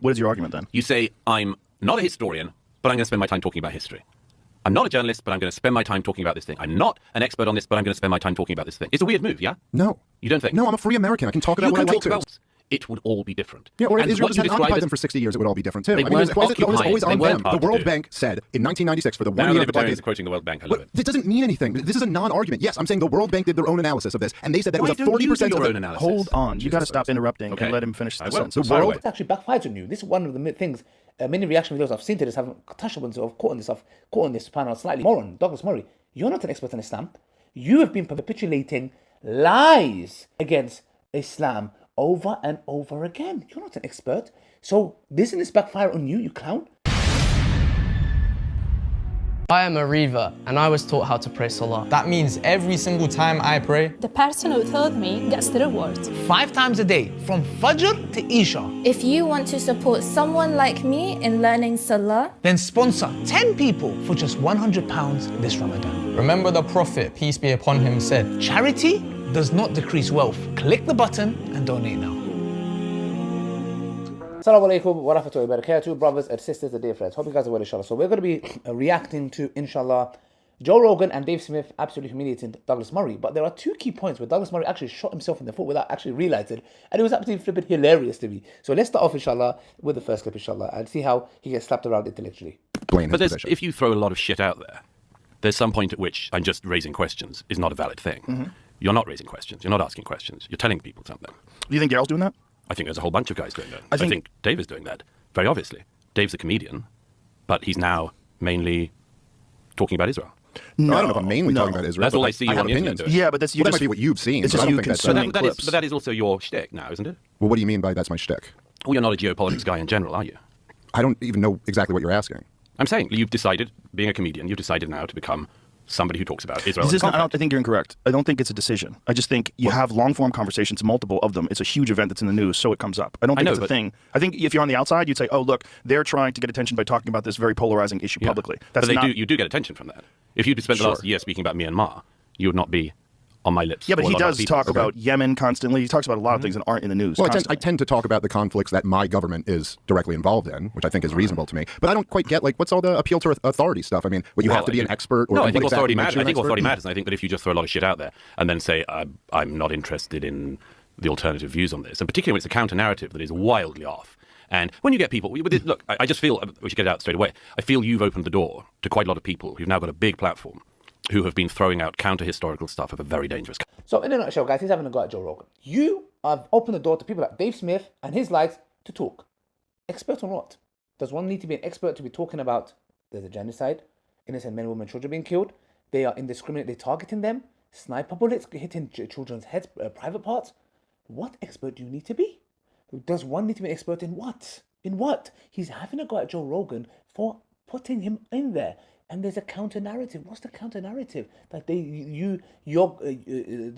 what is your argument then? You say, I'm not a historian, but I'm going to spend my time talking about history. I'm not a journalist, but I'm going to spend my time talking about this thing. I'm not an expert on this, but I'm going to spend my time talking about this thing. It's a weird move, yeah? No. You don't think? No, I'm a free American. I can talk about what I like to. It would all be different. Yeah, or if Israel hadn't occupied them for 60 years, it would all be different too. I mean, it was always on them. The World Bank said in 1996 for the 1 year of the blockade. Quoting the World Bank, I love it. This doesn't mean anything. This is a non-argument. Yes, I'm saying the World Bank did their own analysis of this, and they said that it was a 40% of your own analysis. Hold on, you got to stop interrupting and let him finish the sentence. The world actually backfired on you. This is one of the things. Many reaction videos I've seen to this haven't touched on this. I've caught on this panel slightly. Moron, Douglas Murray, you're not an expert on Islam. You have been perpetuating lies against Islam over and over again. You're not an expert. So doesn't this backfire on you, you clown? I am a Riva and I was taught how to pray Salah. That means every single time I pray, the person who told me gets the reward. 5 times a day, from Fajr to Isha. If you want to support someone like me in learning Salah, then sponsor 10 people for just £100 this Ramadan. Remember the Prophet, peace be upon him, said, charity does not decrease wealth. Click the button and donate now. Assalamu alaikum wa rahmatullahi wa barakatuh, brothers and sisters and dear friends. Hope you guys are well, inshallah. So we're going to be reacting to, inshallah, Joe Rogan and Dave Smith absolutely humiliating Douglas Murray. But there are 2 key points where Douglas Murray actually shot himself in the foot without actually realizing, and it was absolutely flipping hilarious to me. So let's start off, inshallah, with the first clip, inshallah, and see how he gets slapped around intellectually. But if you throw a lot of shit out there, there's some point at which I'm just raising questions is not a valid thing. Mm-hmm. You're not raising questions. You're not asking questions. You're telling people something. Do you think Daryl's doing that? I think there's a whole bunch of guys doing that. I think Dave is doing that, very obviously. Dave's a comedian, but he's now mainly talking about Israel. No, I don't know if I'm mainly talking about Israel. That's all I see you on the internet doing. Yeah, but that's you. That might be what you've seen. It's just you consuming clips. But that is also your shtick now, isn't it? Well, what do you mean by that's my shtick? Well, you're not a geopolitics guy in general, are you? I don't even know exactly what you're asking. I'm saying you've decided, being a comedian, you've decided now to become somebody who talks about Israel. I think you're incorrect. I don't think it's a decision. I just think you have long-form conversations, multiple of them. It's a huge event that's in the news, so it comes up. I don't think it's a thing. I think if you're on the outside, you'd say, oh, look, they're trying to get attention by talking about this very polarizing issue publicly. But you do get attention from that. If you'd spent the last year speaking about Myanmar, you would not be on my lips. Yeah, but he does talk about Yemen constantly. He talks about a lot of things that aren't in the news. Well, I tend to talk about the conflicts that my government is directly involved in, which I think is reasonable to me. But I don't quite get, what's all the appeal to authority stuff? I mean, you have to be an expert? Or no, I think authority matters. I think authority matters. And I think that if you just throw a lot of shit out there and then say, I'm not interested in the alternative views on this, and particularly when it's a counter-narrative that is wildly off. And when you get people, look, I just feel, we should get it out straight away, I feel you've opened the door to quite a lot of people who've now got a big platform who have been throwing out counter-historical stuff of a very dangerous kind. So in a nutshell, guys, he's having a go at Joe Rogan. You have opened the door to people like Dave Smith and his likes to talk. Expert on what? Does one need to be an expert to be talking about there's a genocide, innocent men, women, children being killed, they are indiscriminate, they're targeting them, sniper bullets hitting children's heads, private parts? What expert do you need to be? Does one need to be an expert in what? In what? He's having a go at Joe Rogan for putting him in there. And there's a counter-narrative. What's the counter-narrative? That the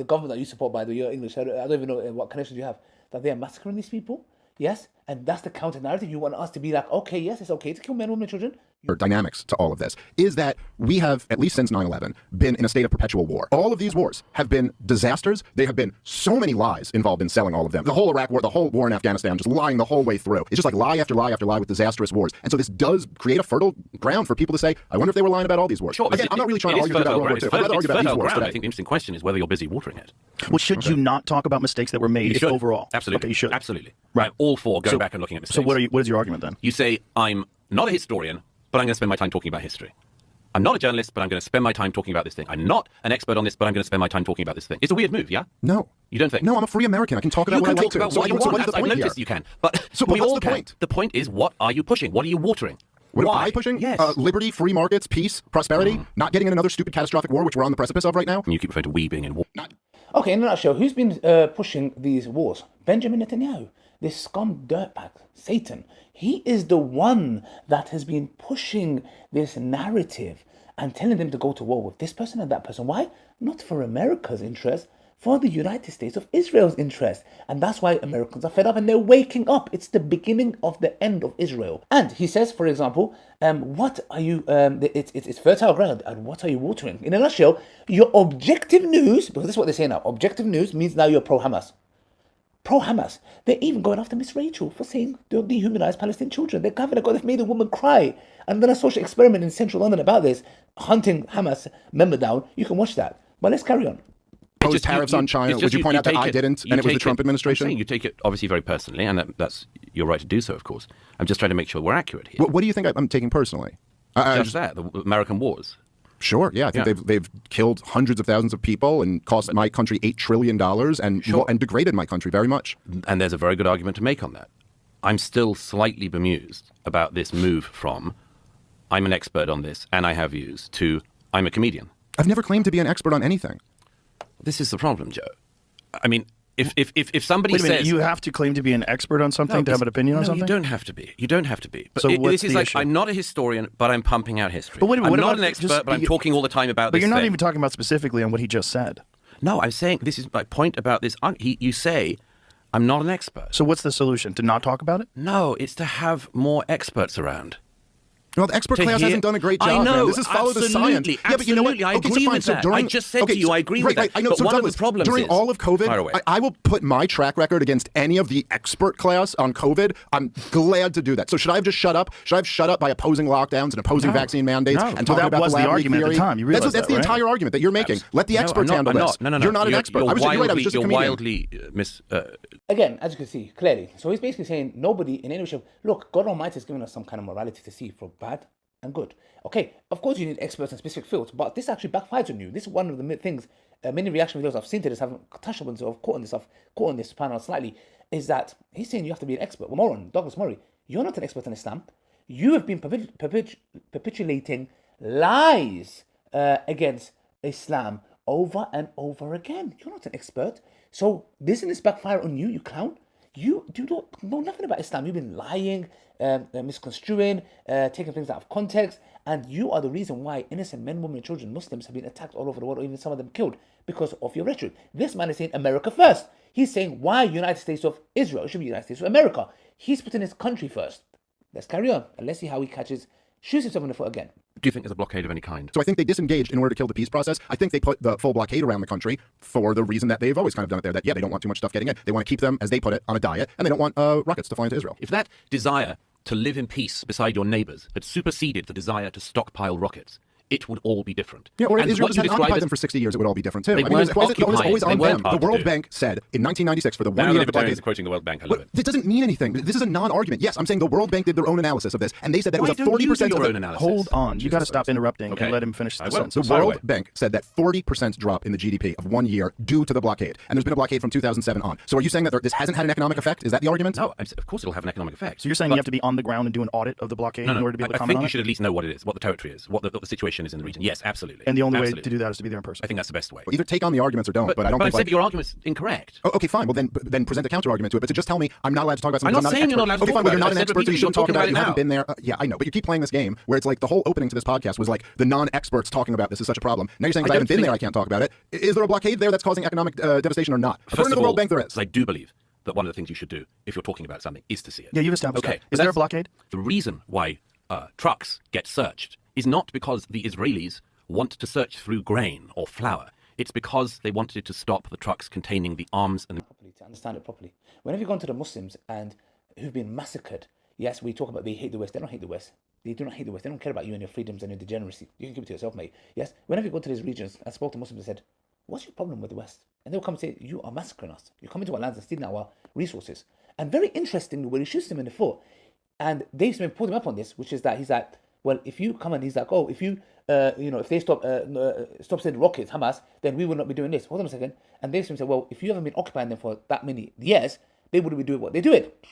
government that you support, by the way, you're English, I don't even know what connections you have, that they are massacring these people? Yes? And that's the counter-narrative. You want us to be like, okay, yes, it's okay to kill men, women, and children. Or dynamics to all of this is that we have, at least since 9/11, been in a state of perpetual war. All of these wars have been disasters. There have been so many lies involved in selling all of them. The whole Iraq war, the whole war in Afghanistan, just lying the whole way through. It's just like lie after lie after lie with disastrous wars. And so this does create a fertile ground for people to say, I wonder if they were lying about all these wars. Sure, again, I'm not really trying to argue about World War II. I'm not argue about these wars today. I think the interesting question is whether you're busy watering it. Well, should you not talk about mistakes that were made overall? Absolutely. Okay, you should. Absolutely. Right. I'm all for going back and looking at mistakes. So what is your argument then? You say, I'm not a historian, but I'm going to spend my time talking about history. I'm not a journalist, but I'm going to spend my time talking about this thing. I'm not an expert on this, but I'm going to spend my time talking about this thing. It's a weird move, yeah? No. You don't think? No, I'm a free American. I can talk about what I like to. So what is the point here? I've noticed you can. But we all can. The point is, what are you pushing? What are you watering? What am I pushing? Yes. Liberty, free markets, peace, prosperity, not getting in another stupid catastrophic war, which we're on the precipice of right now. And you keep referring to we being in war. Okay, in a nutshell, who's been pushing these wars? Benjamin Netanyahu, this scum dirtbag, Satan. He is the one that has been pushing this narrative and telling them to go to war with this person and that person. Why? Not for America's interest, for the United States of Israel's interest. And that's why Americans are fed up and they're waking up. It's the beginning of the end of Israel. And he says, for example, what are you, it's fertile ground, and what are you watering? In a nutshell, your objective news, because this is what they say now, objective news means now you're pro-Hamas. pro-Hamas. They're even going after Miss Rachel for saying they'll dehumanize Palestinian children. They've made a woman cry. And then a social experiment in central London about this, hunting Hamas member down. You can watch that. But let's carry on. Impose tariffs on China. Would you point out that I didn't, and it was the Trump administration? I'm saying you take it obviously very personally, and that's your right to do so, of course. I'm just trying to make sure we're accurate here. What do you think I'm taking personally? Just that, the American wars. Sure, yeah. I think they've killed hundreds of thousands of people and cost my country $8 trillion and degraded my country very much. And there's a very good argument to make on that. I'm still slightly bemused about this move from I'm an expert on this and I have views to I'm a comedian. I've never claimed to be an expert on anything. This is the problem, Joe. I mean, if somebody Wait a minute, says you have to claim to be an expert on something to have an opinion on something? You don't have to be. You don't have to be. But so what's this is the like issue? I'm not a historian, but I'm pumping out history. But wait a minute, I'm not about an expert, just, but I'm talking all the time about this. But you're not thing. even talking about specifically on what he just said. No, I'm saying this is my point about this. You say I'm not an expert. So what's the solution? To not talk about it? No, it's to have more experts around. Well, the expert class hasn't done a great job. I know. Man. This is follow the science. Yeah, but you know what? I agree with that. I just said to you, I agree with that. I know. But so one Douglas, of the problems during is, all of COVID, I will put my track record against any of the expert class on COVID. I'm glad to do that. So should I have just shut up? Should I have shut up by opposing lockdowns and opposing vaccine mandates and talking about the lab argument theory? At the time. You realize that's the entire argument that you're making. Let the experts handle this. No. You're not an expert. I was just a comedian. Again, as you can see clearly, so he's basically saying nobody in any way. Look, God Almighty has given us some kind of morality to see for bad and good. Okay, of course you need experts in specific fields, but this actually backfires on you. This is one of the things, many reaction videos I've seen to this, haven't touched on this, or caught on this panel slightly, is that he's saying you have to be an expert. Well, moron, Douglas Murray, you're not an expert on Islam. You have been perpetuating lies against Islam over and over again. You're not an expert. So doesn't this backfire on you, you clown? You do not know nothing about Islam. You've been lying, misconstruing, taking things out of context, and you are the reason why innocent men, women, and children, Muslims, have been attacked all over the world, or even some of them killed because of your rhetoric. This man is saying America first. He's saying why United States of Israel? It should be United States of America. He's putting his country first. Let's carry on, and let's see how he shoots himself in the foot again. Do you think there's a blockade of any kind? So I think they disengaged in order to kill the peace process. I think they put the full blockade around the country for the reason that they've always kind of done it there, that, they don't want too much stuff getting in. They want to keep them, as they put it, on a diet, and they don't want rockets to fly into Israel. If that desire to live in peace beside your neighbors had superseded the desire to stockpile rockets, it would all be different. Yeah, or if Israel just hadn't occupied them for 60 years, it would all be different too. They weren't always on them. The World to. Bank said in 1996 for the 1 now year the of the blockade. Libertarians are quoting the World Bank. I love it. This doesn't mean anything. This is a non-argument. Yes, I'm saying the World Bank did their own analysis of this, and they said that Why it was a don't you 40% do your of own analysis? Hold on. You got to stop interrupting and let him finish the sentence. The World Bank said that 40% drop in the GDP of 1 year due to the blockade, and there's been a blockade from 2007 on. So are you saying that this hasn't had an economic effect? Is that the argument? No, of course it'll have an economic effect. So you're saying you have to be on the ground and do an audit of the blockade in order to be able to comment on it? I think you should at least know what it is, what the territory is, what the situation is in the region. Yes, absolutely. And the only way to do that is to be there in person. I think that's the best way. Well, either take on the arguments or don't. But I don't think. I said your argument's incorrect. Oh, okay, fine. Well, then present a counter argument to it. But to just tell me I'm not allowed to talk about something. I'm not saying you're not allowed to talk about it. You're not an expert, so you shouldn't talk about it. You now. haven't been there. Yeah, I know. But you keep playing this game where it's like the whole opening to this podcast was like the non-experts talking about this is such a problem. Now you're saying I haven't been there, I can't talk about it. Is there a blockade there that's causing economic devastation or not? According to the World Bank, there is. I do believe that one of the things you should do if you're talking about something is to see it. Yeah, you've established that. Is there a blockade? The reason why trucks get searched is not because the Israelis want to search through grain or flour. It's because they wanted to stop the trucks containing the arms and... To understand it properly. Whenever you go into the Muslims and who've been massacred, yes, we talk about they hate the West. They don't hate the West. They do not hate the West. They don't care about you and your freedoms and your degeneracy. You can keep it to yourself, mate. Yes, whenever you go to these regions, I spoke to Muslims and said, what's your problem with the West? And they'll come and say, you are massacring us. You're coming to our lands and stealing our resources. And very interestingly, when he shoots them in the foot, and Dave Smith pulled him up on this, which is that he's like, well, if you come and he's like, oh, if you, if they stop sending rockets, Hamas, then we will not be doing this. Hold on a second. And Dave Smith said, well, if you haven't been occupying them for that many years, they wouldn't be doing what they do it.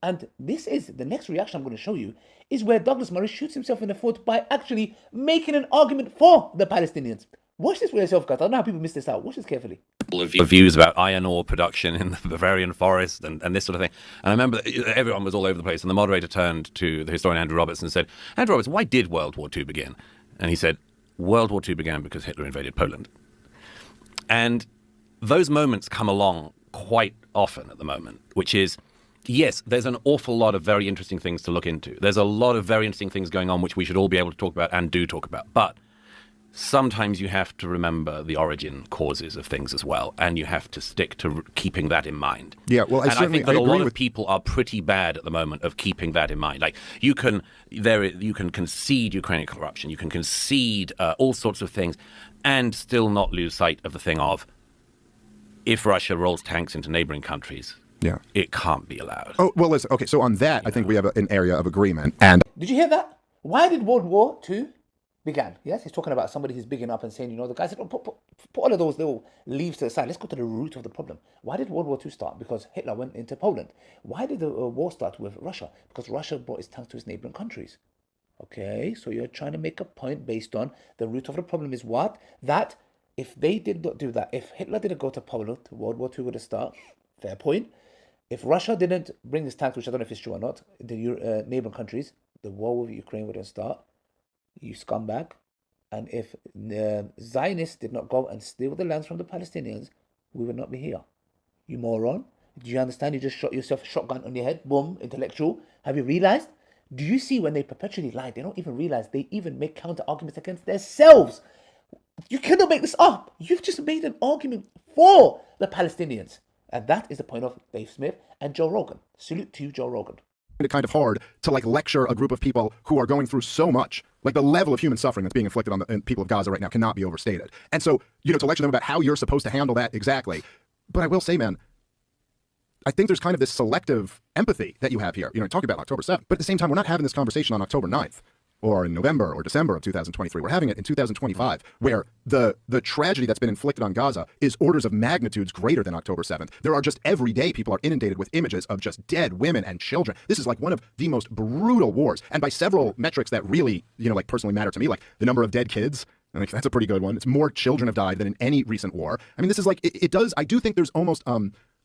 And this is the next reaction I'm going to show you is where Douglas Murray shoots himself in the foot by actually making an argument for the Palestinians. Watch this for yourself, guys. I don't know how people miss this out. Watch this carefully. Views about iron ore production in the Bavarian forest and this sort of thing. And I remember everyone was all over the place, and the moderator turned to the historian Andrew Roberts and said, Andrew Roberts, why did World War II begin? And he said, World War II began because Hitler invaded Poland. And those moments come along quite often at the moment, which is, yes, there's an awful lot of very interesting things to look into. There's a lot of very interesting things going on which we should all be able to talk about and do talk about. But sometimes you have to remember the origin causes of things as well, and you have to stick to keeping that in mind. Yeah, well, I think that a lot of people are pretty bad at the moment of keeping that in mind. Like you can concede Ukrainian corruption, you can concede all sorts of things, and still not lose sight of the thing of if Russia rolls tanks into neighboring countries. Yeah, it can't be allowed. Oh well, listen. Okay, so on that, I think we have an area of agreement. And did you hear that? Why did World War II began? Yes, he's talking about somebody who's bigging up and saying, the guy said, oh, put all of those little leaves to the side. Let's go to the root of the problem. Why did World War II start? Because Hitler went into Poland. Why did the war start with Russia? Because Russia brought its tanks to its neighboring countries. Okay, so you're trying to make a point based on the root of the problem is what? That if they did not do that, if Hitler didn't go to Poland, World War II would have started. Fair point. If Russia didn't bring this tanks, which I don't know if it's true or not, the neighboring countries, the war with Ukraine wouldn't start. You scumbag. And if the Zionists did not go and steal the lands from the Palestinians, we would not be here. You moron. Do you understand? You just shot yourself a shotgun on your head. Boom. Intellectual. Have you realized? Do you see when they perpetually lie, they don't even realize they even make counter arguments against themselves. You cannot make this up. You've just made an argument for the Palestinians. And that is the point of Dave Smith and Joe Rogan. Salute to you, Joe Rogan. It's kind of hard to lecture a group of people who are going through so much. Like the level of human suffering that's being inflicted on the people of Gaza right now cannot be overstated. And so, to lecture them about how you're supposed to handle that exactly. But I will say, man, I think there's kind of this selective empathy that you have here. Talking about October 7th. But at the same time, we're not having this conversation on October 9th. Or in November or December of 2023. We're having it in 2025, where the tragedy that's been inflicted on Gaza is orders of magnitudes greater than October 7th. There are just every day people are inundated with images of just dead women and children. This is like one of the most brutal wars. And by several metrics that really, personally matter to me, like the number of dead kids, I think that's a pretty good one. It's more children have died than in any recent war. I mean, this is like, it does, I do think there's almost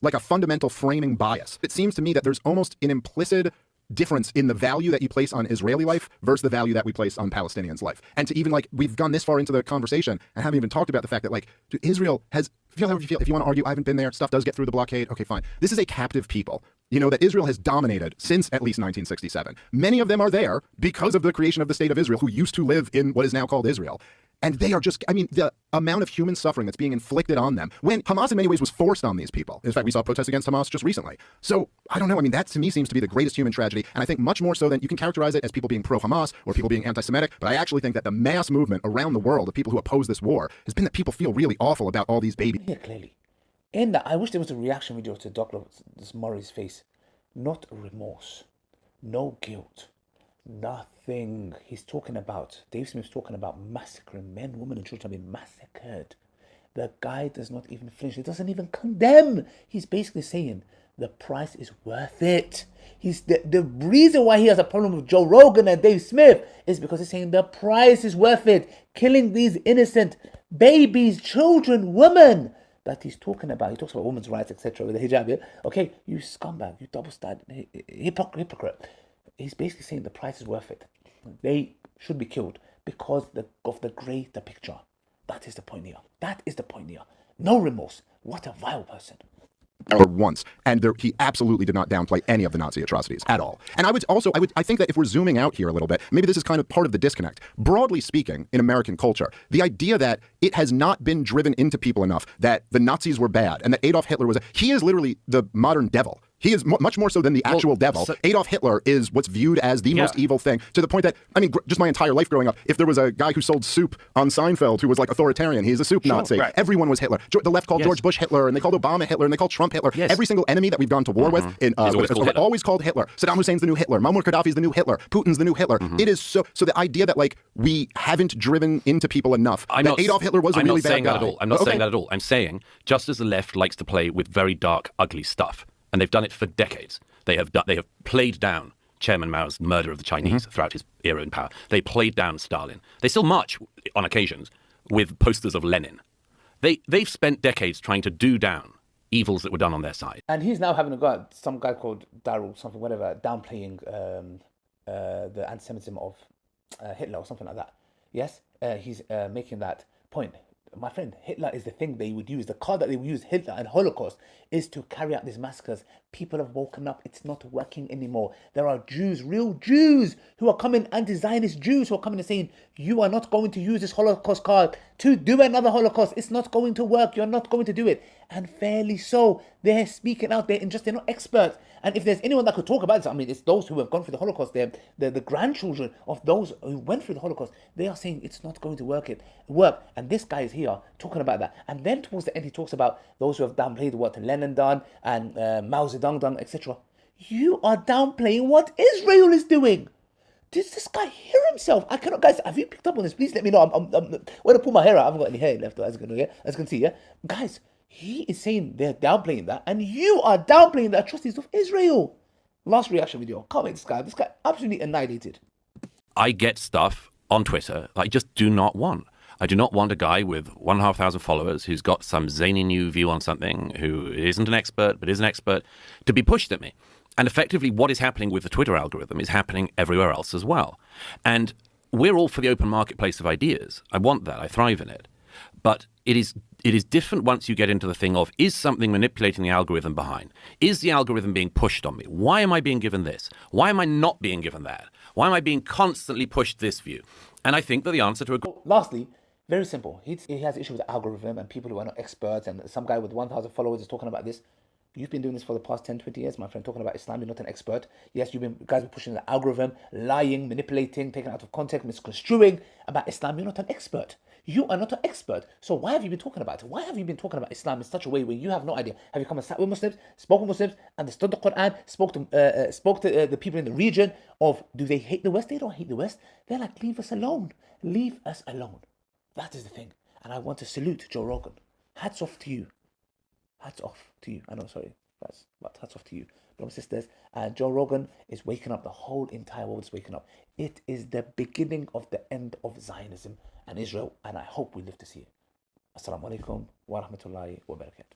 like a fundamental framing bias. It seems to me that there's almost an implicit difference in the value that you place on Israeli life versus the value that we place on Palestinians' life. And to even we've gone this far into the conversation and haven't even talked about the fact that Israel has, if you want to argue, I haven't been there, stuff does get through the blockade, okay, fine. This is a captive people, that Israel has dominated since at least 1967. Many of them are there because of the creation of the state of Israel, who used to live in what is now called Israel. And they are just, the amount of human suffering that's being inflicted on them, when Hamas in many ways was forced on these people. In fact, we saw protests against Hamas just recently. So, I don't know, that to me seems to be the greatest human tragedy, and I think much more so than you can characterize it as people being pro-Hamas or people being anti-Semitic, but I actually think that the mass movement around the world of people who oppose this war has been that people feel really awful about all these babies. Yeah, clearly. In that, I wish there was a reaction video to Douglas Murray's face. Not remorse, no guilt. Nothing. He's talking about, Dave Smith's talking about massacring men, women, and children being massacred. The guy does not even flinch. He doesn't even condemn. He's basically saying the price is worth it. He's the reason why he has a problem with Joe Rogan and Dave Smith is because he's saying the price is worth it. Killing these innocent babies, children, women that he's talking about. He talks about women's rights, etc. with the hijab. Yeah? Okay, you scumbag, you double-standard hypocrite. He's basically saying the price is worth it. They should be killed because of the greater picture. That is the point here. That is the point here. No remorse. What a vile person. Once, and he absolutely did not downplay any of the Nazi atrocities at all. And I think that if we're zooming out here a little bit, maybe this is kind of part of the disconnect. Broadly speaking, in American culture, the idea that it has not been driven into people enough that the Nazis were bad and that Adolf Hitler he is literally the modern devil. He is much more so than the actual devil. Adolf Hitler is what's viewed as the most evil thing, to the point that, just my entire life growing up, if there was a guy who sold soup on Seinfeld who was authoritarian, he's a soup Nazi. Right. Everyone was Hitler. The left called George Bush Hitler, and they called Obama Hitler, and they called Trump Hitler. Yes. Every single enemy that we've gone to war with always called Hitler. Saddam Hussein's the new Hitler. Muammar Gaddafi's the new Hitler. Putin's the new Hitler. It is so the idea that we haven't driven into people enough that Adolf Hitler was a really bad guy. I'm not saying that at all. I'm saying just as the left likes to play with very dark, ugly stuff, and they've done it for decades. They have played down Chairman Mao's murder of the Chinese throughout his era in power. They played down Stalin. They still march on occasions with posters of Lenin. They've spent decades trying to do down evils that were done on their side. And he's now having a go at some guy called Daryl, something, whatever, downplaying the anti-Semitism of Hitler or something like that. Yes, he's making that point. My friend, Hitler is the thing they would use. The card that they would use, Hitler and Holocaust, is to carry out these massacres People have woken up. It's not working anymore. There are Jews, real Jews, who are coming, anti-Zionist Jews, who are coming and saying, you are not going to use this Holocaust card to do another Holocaust. It's not going to work. You're not going to do it. And fairly so. They're speaking out there, and they're not experts. And if there's anyone that could talk about this, I mean, it's those who have gone through the Holocaust. They're the grandchildren of those who went through the Holocaust. They are saying it's not going to work. And this guy is here talking about that. And then towards the end, he talks about those who have downplayed what Lenin done and Mao Zedong done, etc. You are downplaying what Israel is doing. Does this guy hear himself? I cannot, guys. Have you picked up on this? Please let me know. I'm when I pull my hair out, I haven't got any hair left, as you can see, yeah, guys. He is saying they're downplaying that, and you are downplaying the atrocities of Israel. Last reaction video. Can't make this guy. This guy absolutely annihilated. I get stuff on Twitter that I just do not want. I do not want a guy with 1,500 followers who's got some zany new view on something, who isn't an expert but is an expert, to be pushed at me. And effectively, what is happening with the Twitter algorithm is happening everywhere else as well. And we're all for the open marketplace of ideas. I want that. I thrive in it. But it is different once you get into the thing of, is something manipulating the algorithm behind? Is the algorithm being pushed on me? Why am I being given this? Why am I not being given that? Why am I being constantly pushed this view? And I think that the answer to a... Lastly, very simple. He has issue with the algorithm and people who are not experts, and some guy with 1,000 followers is talking about this. You've been doing this for the past 10, 20 years, my friend, talking about Islam. You're not an expert. Yes, guys been pushing the algorithm, lying, manipulating, taking out of context, misconstruing about Islam. You're not an expert. You are not an expert. So why have you been talking about it? Why have you been talking about Islam in such a way where you have no idea? Have you come and sat with Muslims, spoke with Muslims, understood the Quran, spoke to the people in the region of, do they hate the West? They don't hate the West. They're like, leave us alone. Leave us alone. That is the thing. And I want to salute Joe Rogan. Hats off to you. Hats off to you. I know, sorry. But hats off to you, brothers and sisters. And Joe Rogan is waking up. The whole entire world is waking up. It is the beginning of the end of Zionism and Israel. And I hope we live to see it. Assalamu alaikum wa rahmatullahi wa barakatuh.